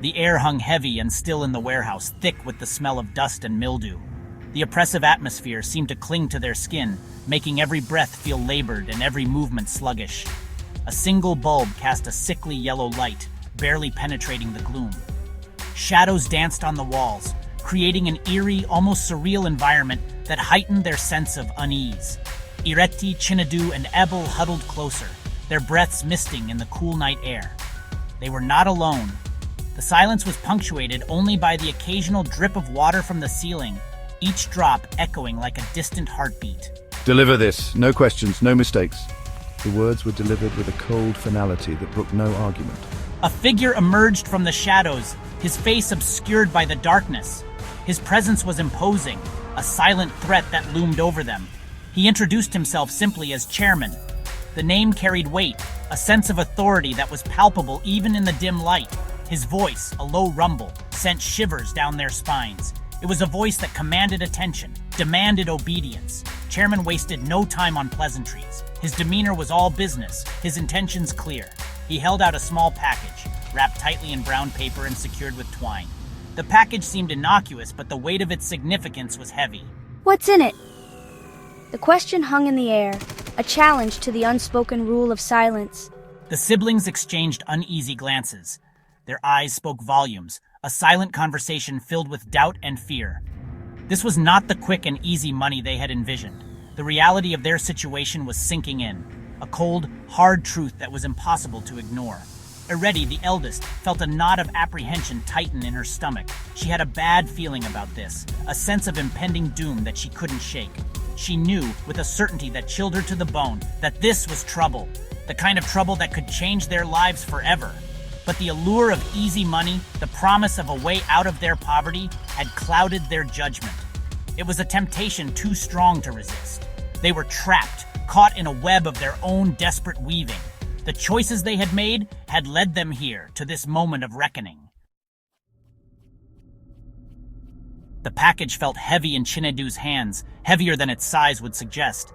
The air hung heavy and still in the warehouse, thick with the smell of dust and mildew. The oppressive atmosphere seemed to cling to their skin, making every breath feel labored and every movement sluggish. A single bulb cast a sickly yellow light, barely penetrating the gloom. Shadows danced on the walls, creating an eerie, almost surreal environment that heightened their sense of unease. Ireti, Chinedu, and Ebel huddled closer, their breaths misting in the cool night air. They were not alone. The silence was punctuated only by the occasional drip of water from the ceiling, each drop echoing like a distant heartbeat. Deliver this. No questions, no mistakes. The words were delivered with a cold finality that brooked no argument. A figure emerged from the shadows, his face obscured by the darkness. His presence was imposing, a silent threat that loomed over them. He introduced himself simply as chairman. The name carried weight, a sense of authority that was palpable even in the dim light. His voice, a low rumble, sent shivers down their spines. It was a voice that commanded attention, demanded obedience. Chairman wasted no time on pleasantries. His demeanor was all business, his intentions clear. He held out a small package, wrapped tightly in brown paper and secured with twine. The package seemed innocuous, but the weight of its significance was heavy. What's in it? The question hung in the air, a challenge to the unspoken rule of silence. The siblings exchanged uneasy glances. Their eyes spoke volumes, a silent conversation filled with doubt and fear. This was not the quick and easy money they had envisioned. The reality of their situation was sinking in, a cold, hard truth that was impossible to ignore. Ireti, the eldest, felt a knot of apprehension tighten in her stomach. She had a bad feeling about this, a sense of impending doom that she couldn't shake. She knew, with a certainty that chilled her to the bone, that this was trouble, the kind of trouble that could change their lives forever. But the allure of easy money, the promise of a way out of their poverty, had clouded their judgment. It was a temptation too strong to resist. They were trapped, caught in a web of their own desperate weaving. The choices they had made had led them here, to this moment of reckoning. The package felt heavy in Chinedu's hands, heavier than its size would suggest.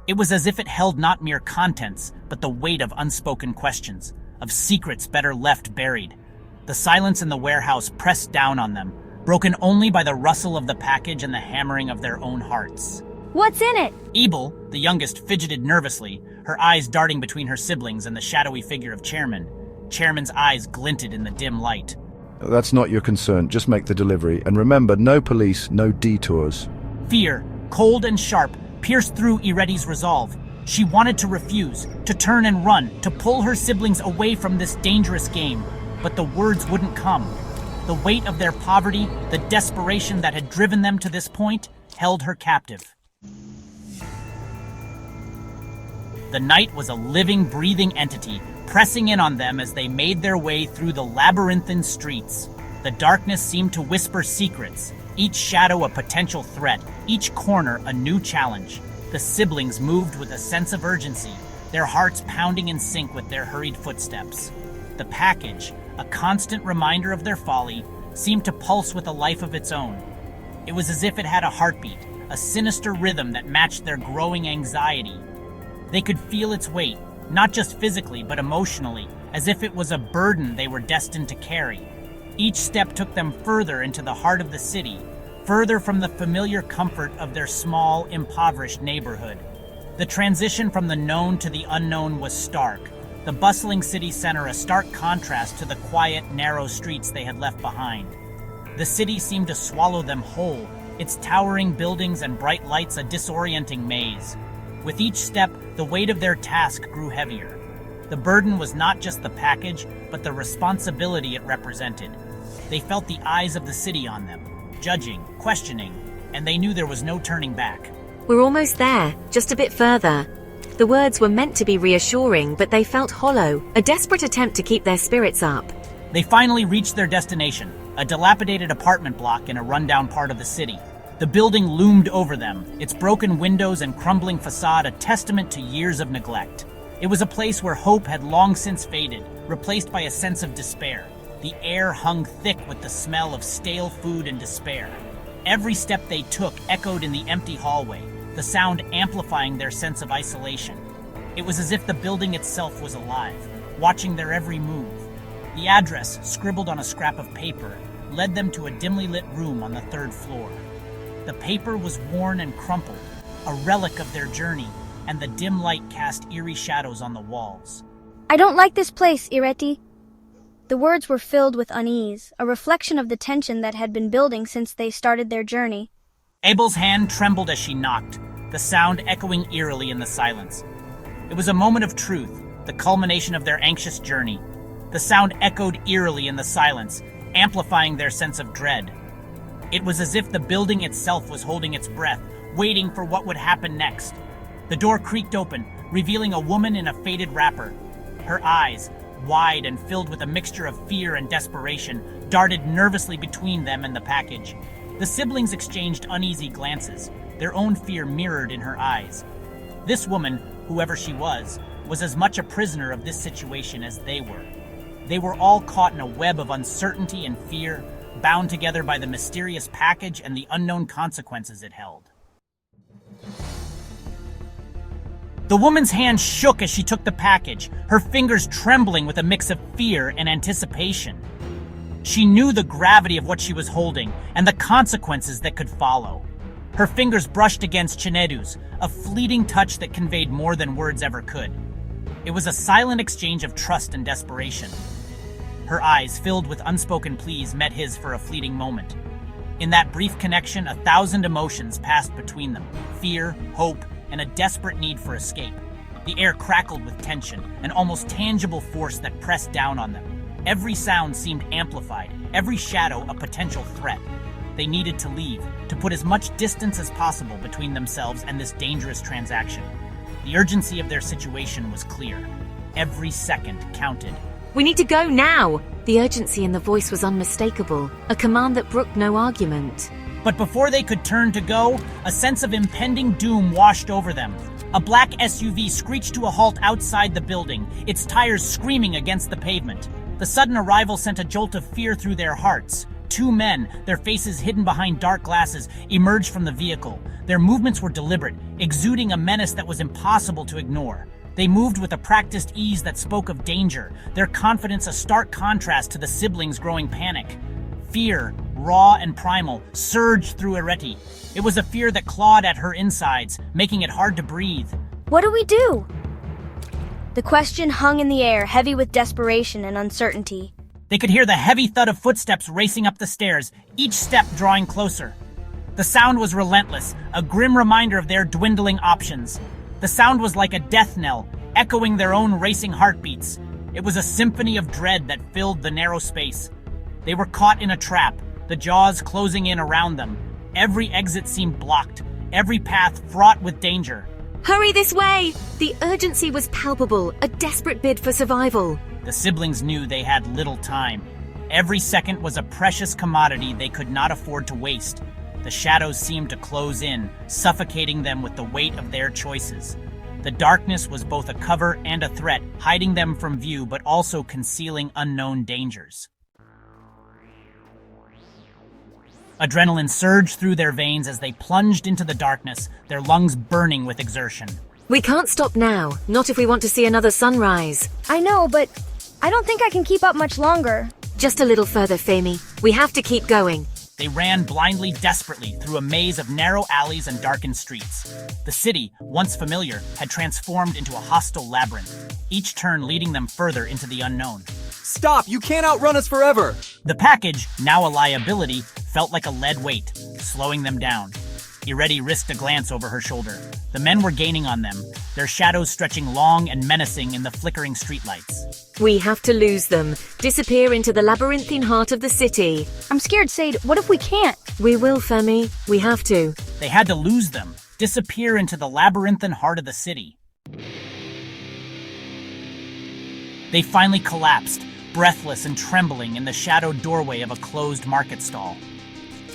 It was as if it held not mere contents, but the weight of unspoken questions, of secrets better left buried. The silence in the warehouse pressed down on them, broken only by the rustle of the package and the hammering of their own hearts. What's in it? Ebel, the youngest, fidgeted nervously, her eyes darting between her siblings and the shadowy figure of Chairman. Chairman's eyes glinted in the dim light. That's not your concern. Just make the delivery. And remember, no police, no detours. Fear, cold and sharp, pierced through Ireti's resolve. She wanted to refuse, to turn and run, to pull her siblings away from this dangerous game. But the words wouldn't come. The weight of their poverty, the desperation that had driven them to this point, held her captive. The night was a living, breathing entity, pressing in on them as they made their way through the labyrinthine streets. The darkness seemed to whisper secrets, each shadow a potential threat, each corner a new challenge. The siblings moved with a sense of urgency, their hearts pounding in sync with their hurried footsteps. The package, a constant reminder of their folly, seemed to pulse with a life of its own. It was as if it had a heartbeat, a sinister rhythm that matched their growing anxiety. They could feel its weight, not just physically but emotionally, as if it was a burden they were destined to carry. Each step took them further into the heart of the city, further from the familiar comfort of their small, impoverished neighborhood. The transition from the known to the unknown was stark, the bustling city center a stark contrast to the quiet, narrow streets they had left behind. The city seemed to swallow them whole, its towering buildings and bright lights a disorienting maze. With each step, the weight of their task grew heavier. The burden was not just the package, but the responsibility it represented. They felt the eyes of the city on them, judging, questioning, and they knew there was no turning back. We're almost there, just a bit further. The words were meant to be reassuring, but they felt hollow, a desperate attempt to keep their spirits up. They finally reached their destination, a dilapidated apartment block in a rundown part of the city. The building loomed over them, its broken windows and crumbling facade a testament to years of neglect. It was a place where hope had long since faded, replaced by a sense of despair. The air hung thick with the smell of stale food and despair. Every step they took echoed in the empty hallway, the sound amplifying their sense of isolation. It was as if the building itself was alive, watching their every move. The address, scribbled on a scrap of paper, led them to a dimly lit room on the third floor. The paper was worn and crumpled, a relic of their journey, and the dim light cast eerie shadows on the walls. I don't like this place, Ireti. The words were filled with unease, a reflection of the tension that had been building since they started their journey. Abel's hand trembled as she knocked, the sound echoing eerily in the silence. It was a moment of truth, the culmination of their anxious journey. The sound echoed eerily in the silence, amplifying their sense of dread. It was as if the building itself was holding its breath, waiting for what would happen next. The door creaked open, revealing a woman in a faded wrapper. Her eyes, wide and filled with a mixture of fear and desperation, darted nervously between them and the package. The siblings exchanged uneasy glances, their own fear mirrored in her eyes. This woman, whoever she was as much a prisoner of this situation as they were. They were all caught in a web of uncertainty and fear, bound together by the mysterious package and the unknown consequences it held. The woman's hand shook as she took the package, her fingers trembling with a mix of fear and anticipation. She knew the gravity of what she was holding and the consequences that could follow. Her fingers brushed against Chinedu's, a fleeting touch that conveyed more than words ever could. It was a silent exchange of trust and desperation. Her eyes, filled with unspoken pleas, met his for a fleeting moment. In that brief connection, 1,000 emotions passed between them: fear, hope, and a desperate need for escape. The air crackled with tension, an almost tangible force that pressed down on them. Every sound seemed amplified, every shadow a potential threat. They needed to leave, to put as much distance as possible between themselves and this dangerous transaction. The urgency of their situation was clear. Every second counted. We need to go now! The urgency in the voice was unmistakable, a command that brooked no argument. But before they could turn to go, a sense of impending doom washed over them. A black SUV screeched to a halt outside the building, its tires screaming against the pavement. The sudden arrival sent a jolt of fear through their hearts. Two men, their faces hidden behind dark glasses, emerged from the vehicle. Their movements were deliberate, exuding a menace that was impossible to ignore. They moved with a practiced ease that spoke of danger, their confidence a stark contrast to the siblings' growing panic. Fear, raw and primal, surged through Ireti. It was a fear that clawed at her insides, making it hard to breathe. What do we do? The question hung in the air, heavy with desperation and uncertainty. They could hear the heavy thud of footsteps racing up the stairs, each step drawing closer. The sound was relentless, a grim reminder of their dwindling options. The sound was like a death knell, echoing their own racing heartbeats. It was a symphony of dread that filled the narrow space. They were caught in a trap, the jaws closing in around them. Every exit seemed blocked, every path fraught with danger. Hurry this way! The urgency was palpable, a desperate bid for survival. The siblings knew they had little time. Every second was a precious commodity they could not afford to waste. The shadows seemed to close in, suffocating them with the weight of their choices. The darkness was both a cover and a threat, hiding them from view but also concealing unknown dangers. Adrenaline surged through their veins as they plunged into the darkness, their lungs burning with exertion. We can't stop now, not if we want to see another sunrise. I know, but I don't think I can keep up much longer. Just a little further, Femi. We have to keep going. They ran blindly, desperately, through a maze of narrow alleys and darkened streets. The city, once familiar, had transformed into a hostile labyrinth, each turn leading them further into the unknown. Stop! You can't outrun us forever! The package, now a liability, felt like a lead weight, slowing them down. Ireti risked a glance over her shoulder. The men were gaining on them, their shadows stretching long and menacing in the flickering streetlights. We have to lose them, disappear into the labyrinthine heart of the city. I'm scared, Sade. What if we can't? We will, Femi. We have to. They had to lose them, disappear into the labyrinthine heart of the city. They finally collapsed, breathless and trembling in the shadowed doorway of a closed market stall.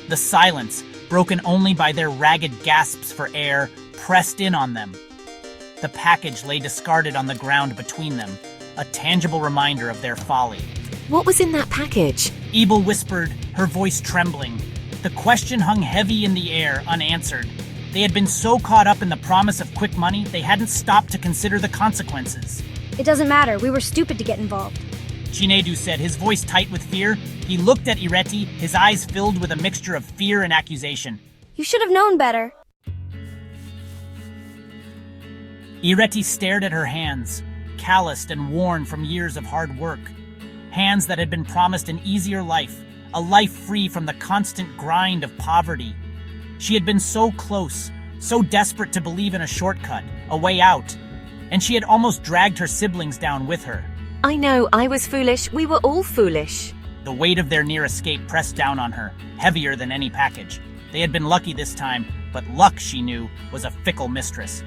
The silence, broken only by their ragged gasps for air, pressed in on them. The package lay discarded on the ground between them, a tangible reminder of their folly. What was in that package? Ebel whispered, her voice trembling. The question hung heavy in the air, unanswered. They had been so caught up in the promise of quick money, they hadn't stopped to consider the consequences. It doesn't matter. We were stupid to get involved. Chinedu said, his voice tight with fear. He looked at Ireti, his eyes filled with a mixture of fear and accusation. You should have known better. Ireti stared at her hands, calloused and worn from years of hard work. Hands that had been promised an easier life, a life free from the constant grind of poverty. She had been so close, so desperate to believe in a shortcut, a way out, and she had almost dragged her siblings down with her. I know, I was foolish. We were all foolish. The weight of their near escape pressed down on her, heavier than any package. They had been lucky this time, but luck, she knew, was a fickle mistress.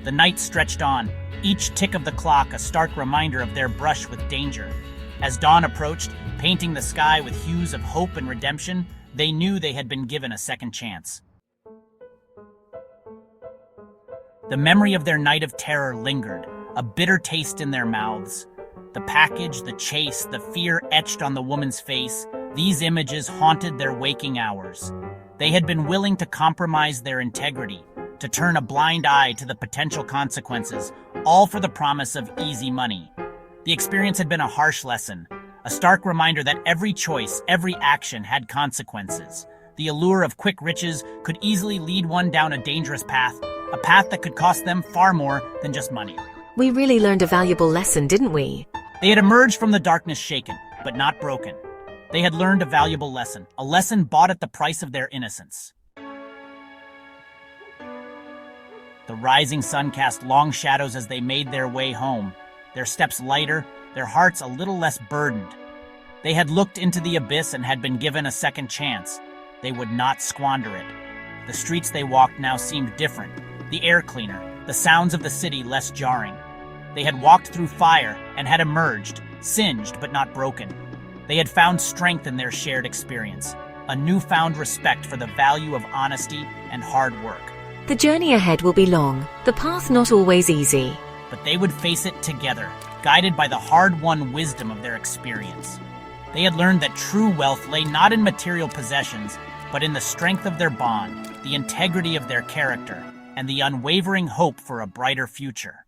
The night stretched on, each tick of the clock a stark reminder of their brush with danger. As dawn approached, painting the sky with hues of hope and redemption, they knew they had been given a second chance. The memory of their night of terror lingered, a bitter taste in their mouths. The package, the chase, the fear etched on the woman's face, these images haunted their waking hours. They had been willing to compromise their integrity, to turn a blind eye to the potential consequences, all for the promise of easy money. The experience had been a harsh lesson, a stark reminder that every choice, every action had consequences. The allure of quick riches could easily lead one down a dangerous path, a path that could cost them far more than just money. We really learned a valuable lesson, didn't we? They had emerged from the darkness shaken, but not broken. They had learned a valuable lesson, a lesson bought at the price of their innocence. The rising sun cast long shadows as they made their way home, their steps lighter, their hearts a little less burdened. They had looked into the abyss and had been given a second chance. They would not squander it. The streets they walked now seemed different, the air cleaner, the sounds of the city less jarring. They had walked through fire and had emerged, singed but not broken. They had found strength in their shared experience, a newfound respect for the value of honesty and hard work. The journey ahead will be long, the path not always easy. But they would face it together, guided by the hard-won wisdom of their experience. They had learned that true wealth lay not in material possessions, but in the strength of their bond, the integrity of their character, and the unwavering hope for a brighter future.